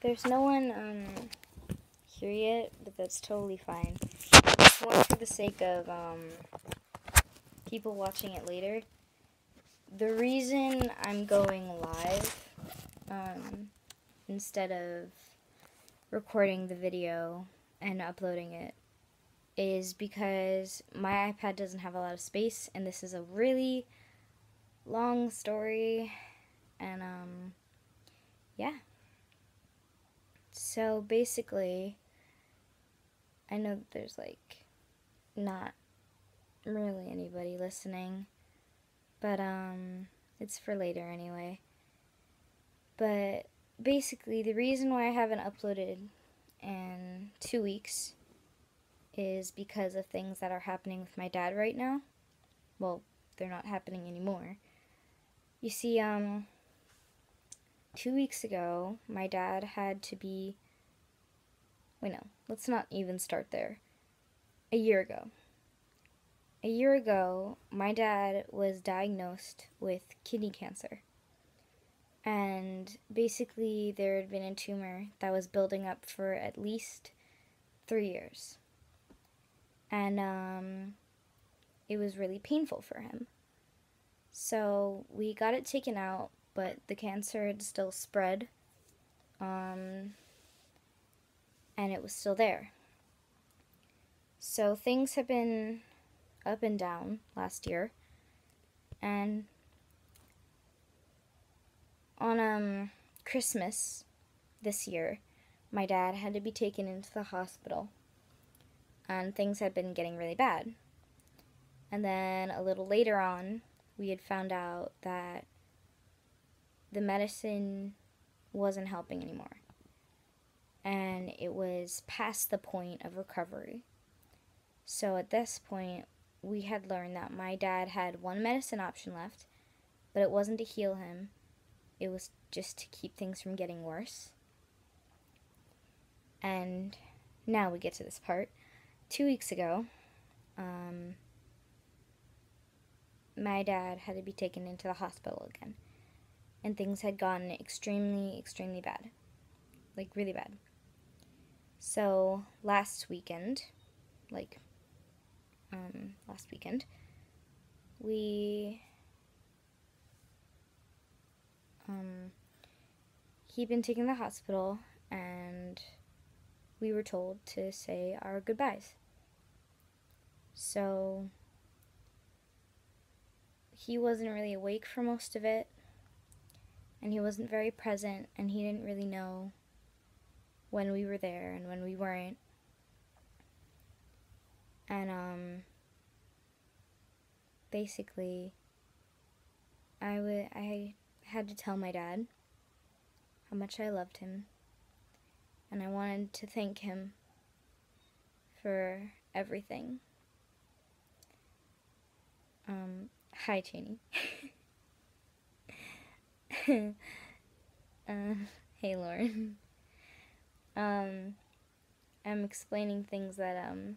There's no one here yet, but that's totally fine. It's more for the sake of people watching it later. The reason I'm going live instead of recording the video and uploading it is because my iPad doesn't have a lot of space, and this is a really long story, and yeah. So basically, I know that there's like not really anybody listening, but it's for later anyway. But basically, the reason why I haven't uploaded in 2 weeks is because of things that are happening with my dad right now. Well, they're not happening anymore. You see, 2 weeks ago, my dad had to be... Wait, no, let's not even start there. A year ago, my dad was diagnosed with kidney cancer. And basically, there had been a tumor that was building up for at least 3 years. And it was really painful for him. So we got it taken out, but the cancer had still spread. And it was still there. So things have been up and down last year. And on Christmas this year, my dad had to be taken into the hospital. And things had been getting really bad. And then a little later on, we had found out that the medicine wasn't helping anymore. And it was past the point of recovery. So at this point, we had learned that my dad had one medicine option left, but it wasn't to heal him. It was just to keep things from getting worse. And now we get to this part. 2 weeks ago, my dad had to be taken into the hospital again. And things had gotten extremely, extremely bad. Like, really bad. So, last weekend, he'd been taken to the hospital, and we were told to say our goodbyes. So, he wasn't really awake for most of it, and he wasn't very present, and he didn't really know when we were there and when we weren't. And basically, I had to tell my dad how much I loved him, and I wanted to thank him for everything. Hi, Cheney. Hey, Lauren. I'm explaining things that are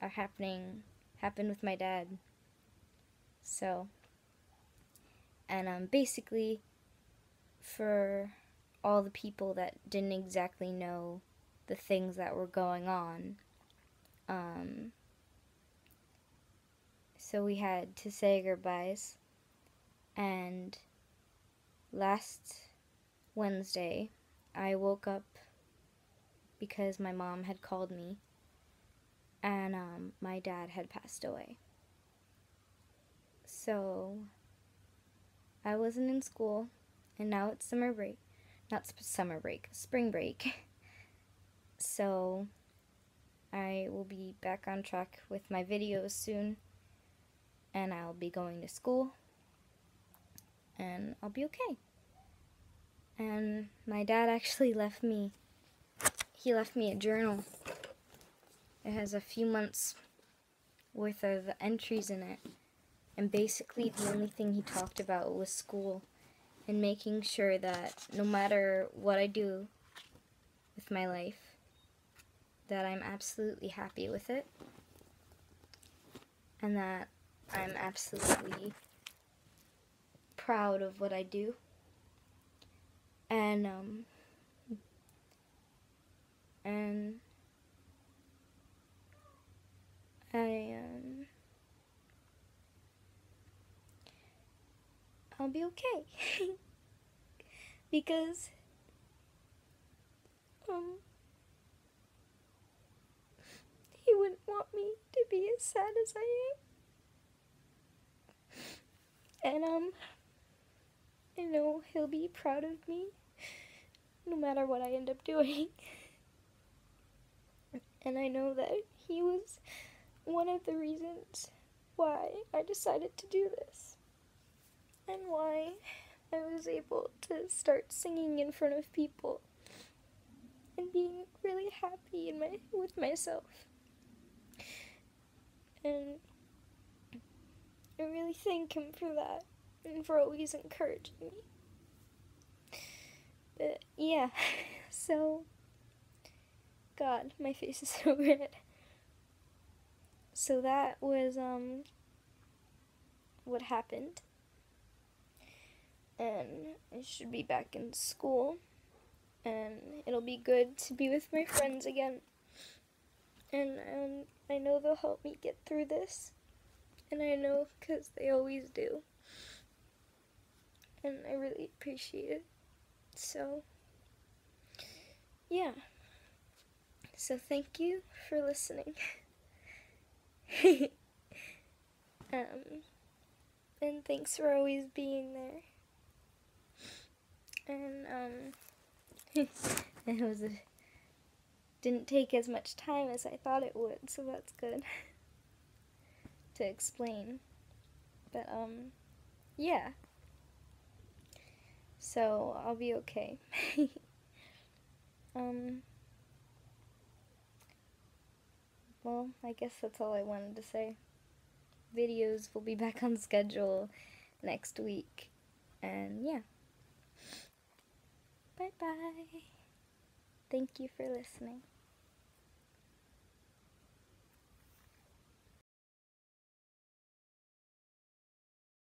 happened with my dad. So, and basically, for all the people that didn't exactly know the things that were going on, so we had to say goodbyes. And last Wednesday, I woke up because my mom had called me, and my dad had passed away. So I wasn't in school, and now it's summer break. Not summer break, spring break. So I will be back on track with my videos soon, and I'll be going to school, and I'll be okay. And my dad actually left me a journal. It has a few months worth of entries in it, and basically the only thing he talked about was school and making sure that no matter what I do with my life, that I'm absolutely happy with it, and that I'm absolutely proud of what I do. And and I'll be okay. Because he wouldn't want me to be as sad as I am. And I know he'll be proud of me no matter what I end up doing. And I know that he was one of the reasons why I decided to do this. And why I was able to start singing in front of people and being really happy with myself. And I really thank him for that and for always encouraging me. But yeah, so God, my face is so red. So that was what happened. And I should be back in school, and it'll be good to be with my friends again. And I know they'll help me get through this, and I know because they always do. And I really appreciate it. So, yeah. So thank you for listening. And thanks for always being there. And didn't take as much time as I thought it would, so that's good to explain. But yeah. So I'll be okay. Well, I guess that's all I wanted to say. Videos will be back on schedule next week. And yeah. Bye-bye. Thank you for listening.